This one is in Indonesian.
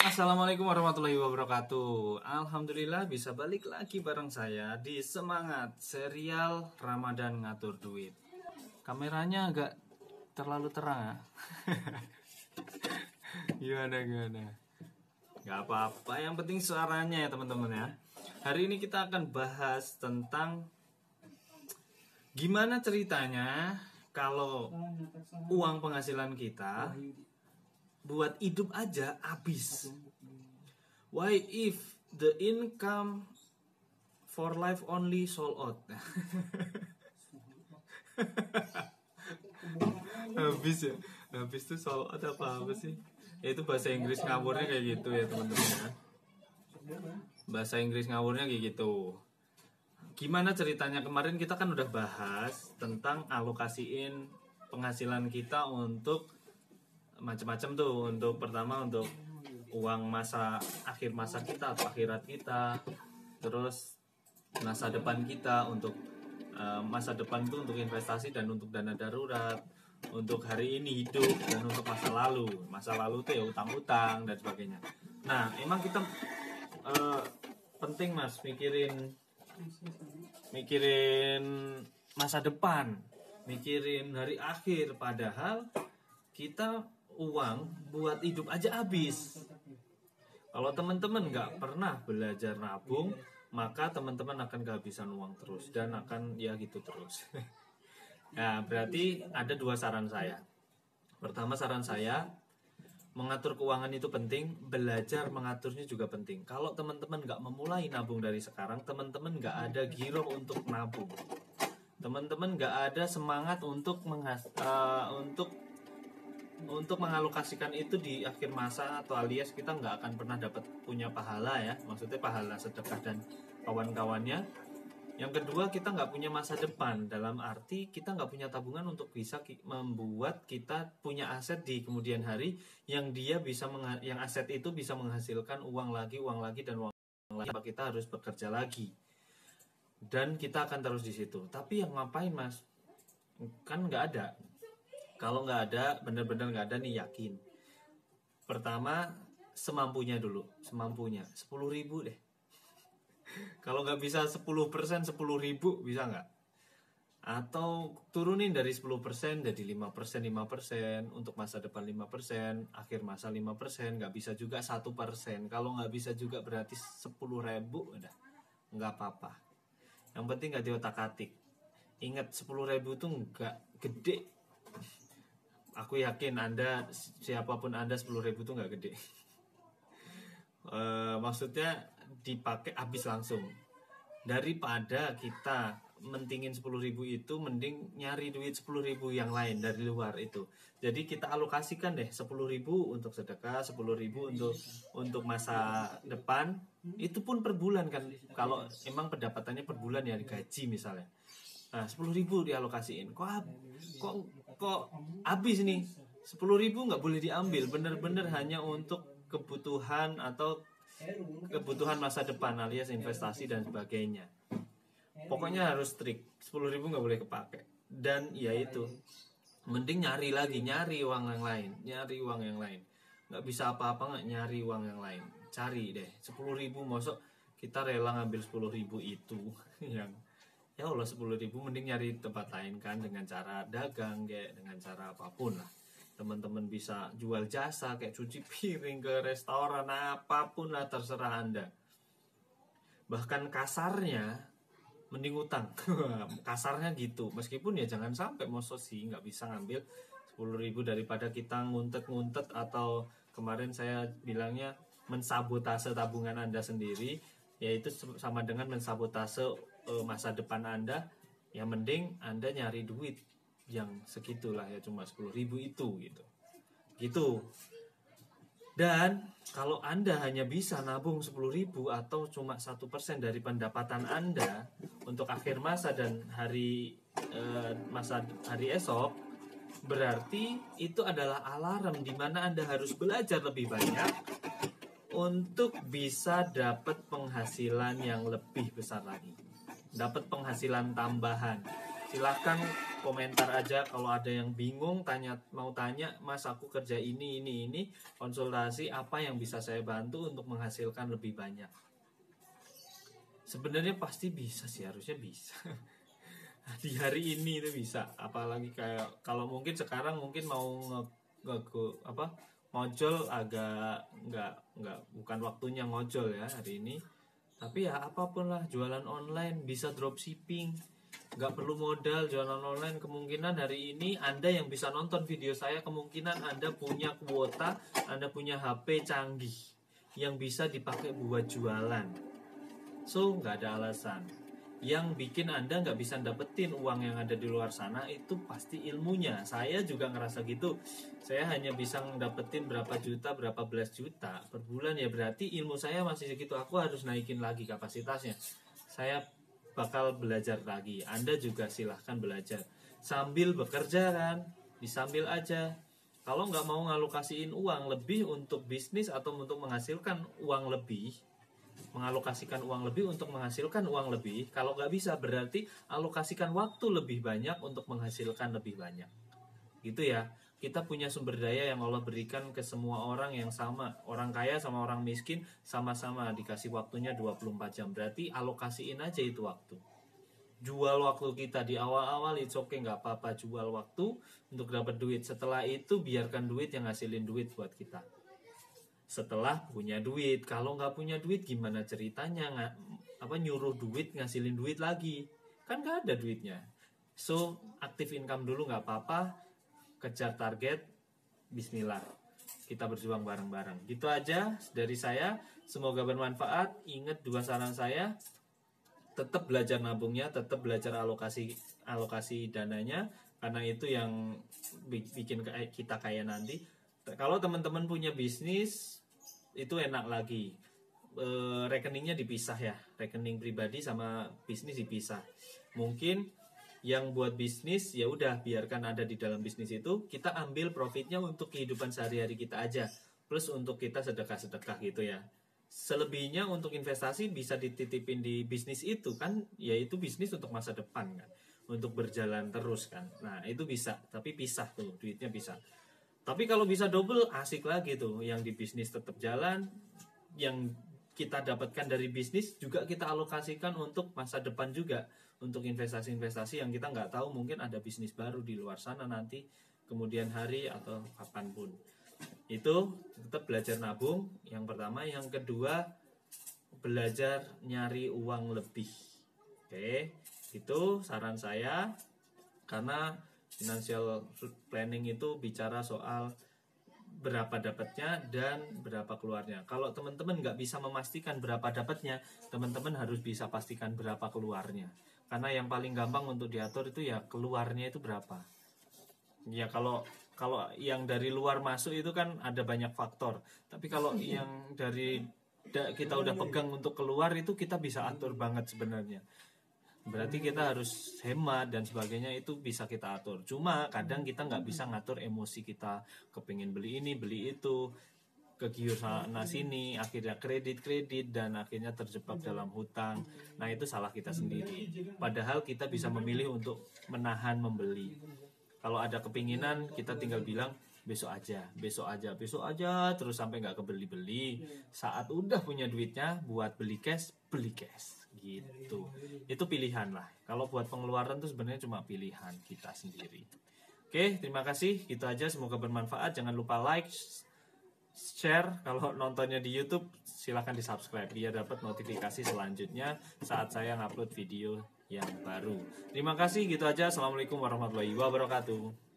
Assalamualaikum warahmatullahi wabarakatuh. Alhamdulillah bisa balik lagi bareng saya di Semangat Serial Ramadan Ngatur Duit. Kameranya agak terlalu terang ya. Gimana? Gak apa-apa, yang penting suaranya ya teman-teman ya. Hari ini kita akan bahas tentang gimana ceritanya kalau uang penghasilan kita buat hidup aja habis. Why if the income for life only sold out? Habis ya. Habis tuh sold out apa sih? Ya, itu bahasa Inggris ngawurnya kayak gitu ya teman-teman ya. Bahasa Inggris ngawurnya kayak gitu. Gimana ceritanya, kemarin kita kan udah bahas tentang alokasiin penghasilan kita untuk macam-macam tuh. Untuk pertama untuk uang akhir masa kita atau akhirat kita, terus masa depan kita untuk masa depan tuh untuk investasi dan untuk dana darurat, untuk hari ini hidup, dan untuk masa lalu tuh ya utang-utang dan sebagainya. Nah emang kita penting mas mikirin masa depan, mikirin hari akhir, padahal kita uang buat hidup aja habis. Kalau teman-teman nggak pernah belajar nabung, maka teman-teman akan kehabisan uang terus dan akan ya gitu terus. Nah, berarti ada dua saran saya. Pertama, saran saya, mengatur keuangan itu penting, belajar mengaturnya juga penting. Kalau teman-teman nggak memulai nabung dari sekarang, teman-teman nggak ada giro untuk nabung. Teman-teman nggak ada semangat untuk mengalokasikan itu di akhir masa, atau alias kita nggak akan pernah dapat punya pahala ya, maksudnya pahala sedekah dan kawan-kawannya. Yang kedua, kita nggak punya masa depan, dalam arti kita nggak punya tabungan untuk bisa membuat kita punya aset di kemudian hari yang yang aset itu bisa menghasilkan uang lagi dan uang lagi. Kita harus bekerja lagi dan kita akan terus di situ. Tapi yang ngapain mas? Kan nggak ada. Kalau nggak ada, bener-bener nggak ada nih, yakin. Pertama, semampunya dulu. Semampunya, 10.000 deh. Kalau nggak bisa 10%, 10.000 bisa nggak? Atau turunin dari 10% jadi 5%, untuk masa depan 5%, akhir masa 5%, nggak bisa juga 1%. Kalau nggak bisa juga berarti 10.000, udah. Nggak apa-apa. Yang penting nggak diotak-atik. Ingat, 10.000 itu nggak gede. Aku yakin Anda, siapapun Anda, 10.000 itu nggak gede. Maksudnya dipakai habis langsung. Daripada kita mentingin 10.000 itu, mending nyari duit 10.000 yang lain dari luar itu. Jadi kita alokasikan deh 10.000 untuk sedekah, 10.000 untuk masa depan. Itu pun per bulan kan. Kalau emang pendapatannya per bulan ya, gaji misalnya. Nah 10.000 dialokasiin. Kok habis nih? 10.000 nggak boleh diambil. Bener-bener hanya untuk kebutuhan atau kebutuhan masa depan, alias investasi dan sebagainya. Pokoknya harus strict. 10.000 nggak boleh kepake. Dan ya itu, mending nyari uang yang lain. Nggak bisa apa-apa nggak nyari uang yang lain. Cari deh 10.000. Masuk kita rela ngambil 10.000 itu yang ya Allah, 10.000 mending nyari tempat lain kan, dengan cara dagang kayak, dengan cara apapun lah. Teman-teman bisa jual jasa kayak cuci piring ke restoran, apapun lah, terserah Anda. Bahkan kasarnya mending utang. Kasarnya gitu. Meskipun ya jangan sampai mosok sih nggak bisa ngambil 10.000 daripada kita nguntet-nguntet, atau kemarin saya bilangnya mensabotase tabungan Anda sendiri, yaitu sama dengan mensabotase masa depan Anda. Yang mending Anda nyari duit yang segitulah ya, cuma 10.000 itu gitu. Dan kalau Anda hanya bisa nabung 10.000 atau cuma 1% dari pendapatan Anda untuk akhir masa dan hari esok, berarti itu adalah alarm di mana Anda harus belajar lebih banyak untuk bisa dapat penghasilan yang lebih besar lagi, dapat penghasilan tambahan. Silahkan komentar aja kalau ada yang bingung, mau tanya, Mas aku kerja ini, konsultasi apa yang bisa saya bantu untuk menghasilkan lebih banyak. Sebenarnya pasti bisa sih, harusnya bisa. Di hari ini itu bisa, apalagi kayak kalau mungkin sekarang mungkin mau ngojol agak nggak bukan waktunya ngojol ya hari ini. Tapi ya apapun lah, jualan online, bisa dropshipping, nggak perlu modal, jualan online. Kemungkinan hari ini Anda yang bisa nonton video saya, kemungkinan Anda punya kuota, Anda punya HP canggih yang bisa dipakai buat jualan. So nggak ada alasan. Yang bikin Anda nggak bisa dapetin uang yang ada di luar sana itu pasti ilmunya. Saya juga ngerasa gitu. Saya hanya bisa dapetin berapa juta, berapa belas juta per bulan, ya berarti ilmu saya masih segitu. Aku harus naikin lagi kapasitasnya. Saya bakal belajar lagi. Anda juga silahkan belajar sambil bekerja kan, disambil aja. Kalau nggak mau ngalokasiin uang lebih untuk bisnis atau untuk menghasilkan uang lebih, mengalokasikan uang lebih untuk menghasilkan uang lebih, kalau nggak bisa berarti alokasikan waktu lebih banyak untuk menghasilkan lebih banyak. Gitu ya. Kita punya sumber daya yang Allah berikan ke semua orang yang sama. Orang kaya sama orang miskin sama-sama dikasih waktunya 24 jam. Berarti alokasiin aja itu waktu. Jual waktu kita di awal-awal, it's okay, nggak apa-apa, jual waktu untuk dapat duit. Setelah itu biarkan duit yang ngasilin duit buat kita. Setelah punya duit, kalau nggak punya duit gimana ceritanya nyuruh duit ngasilin duit lagi, kan nggak ada duitnya. So aktif income dulu nggak apa-apa, kejar target, bismillah, kita berjuang bareng-bareng. Gitu aja dari saya, semoga bermanfaat. Ingat 2 saran saya, tetap belajar nabungnya, tetap belajar alokasi dananya, karena itu yang bikin kita kaya nanti. Kalau teman-teman punya bisnis, itu enak lagi, rekeningnya dipisah ya, rekening pribadi sama bisnis dipisah. Mungkin yang buat bisnis ya udah biarkan ada di dalam bisnis itu, kita ambil profitnya untuk kehidupan sehari-hari kita aja, plus untuk kita sedekah-sedekah gitu ya. Selebihnya untuk investasi bisa dititipin di bisnis itu kan, yaitu bisnis untuk masa depan kan, untuk berjalan terus kan. Nah itu bisa, tapi pisah tuh duitnya bisa. Tapi kalau bisa double asik lagi tuh, yang di bisnis tetap jalan, yang kita dapatkan dari bisnis juga kita alokasikan untuk masa depan juga, untuk investasi-investasi yang kita nggak tahu, mungkin ada bisnis baru di luar sana nanti kemudian hari atau kapanpun. Itu tetap belajar nabung yang pertama. Yang kedua, belajar nyari uang lebih. Oke, itu saran saya, karena financial planning itu bicara soal berapa dapatnya dan berapa keluarnya. Kalau teman-teman nggak bisa memastikan berapa dapatnya, teman-teman harus bisa pastikan berapa keluarnya. Karena yang paling gampang untuk diatur itu ya keluarnya itu berapa. Ya kalau yang dari luar masuk itu kan ada banyak faktor. Tapi kalau yang dari kita udah pegang untuk keluar itu kita bisa atur banget sebenarnya. Berarti kita harus hemat dan sebagainya, itu bisa kita atur. Cuma kadang kita nggak bisa ngatur emosi kita, kepingin beli ini, beli itu, kegiur sana sini, akhirnya kredit dan akhirnya terjebak dalam hutang. Nah itu salah kita sendiri. Padahal kita bisa memilih untuk menahan membeli. Kalau ada kepinginan, kita tinggal bilang besok aja, terus sampai nggak kebeli-beli. Saat udah punya duitnya buat beli cash gitu. Itu pilihan lah. Kalau buat pengeluaran tuh sebenarnya cuma pilihan kita sendiri. Oke, terima kasih. Gitu aja, semoga bermanfaat. Jangan lupa like, share. Kalau nontonnya di YouTube, silahkan di subscribe biar dapat notifikasi selanjutnya saat saya ngupload video yang baru. Terima kasih, gitu aja. Assalamualaikum warahmatullahi wabarakatuh.